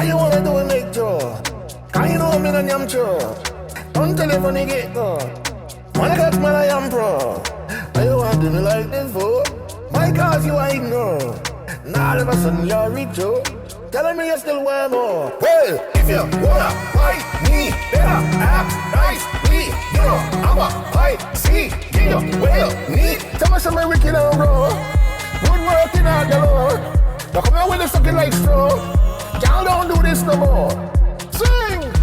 How you wanna do it, make sure? Can you know I'm in a yam show? Don't tell it when you get go. When I catch man, I am pro. Why you want to do me like this for? My cause you ain't know. Now all of a sudden you're rich, oh. Telling me you still want more. Well, if you wanna fight me, better act nicely. You know I'm a high C, you well need. Tell me some wicked and raw. Good working out the Lord. Now come here with the sucking like straw. Y'all don't do this no more. Sing!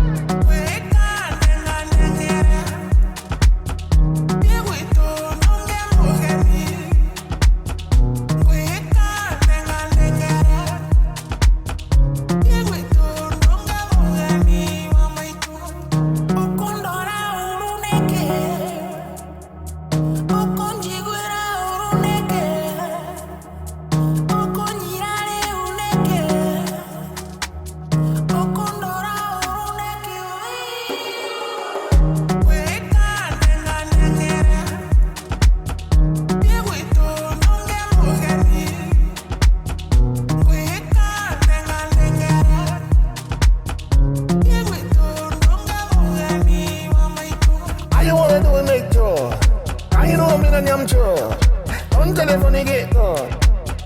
Don't tell it when you get go.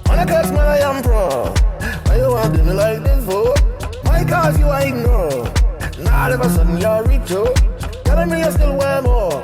When I catch man, I am pro. Why you want to do me like this for? My cause you ain't know. Now all of a sudden you're rich, oh. Telling me you still want more.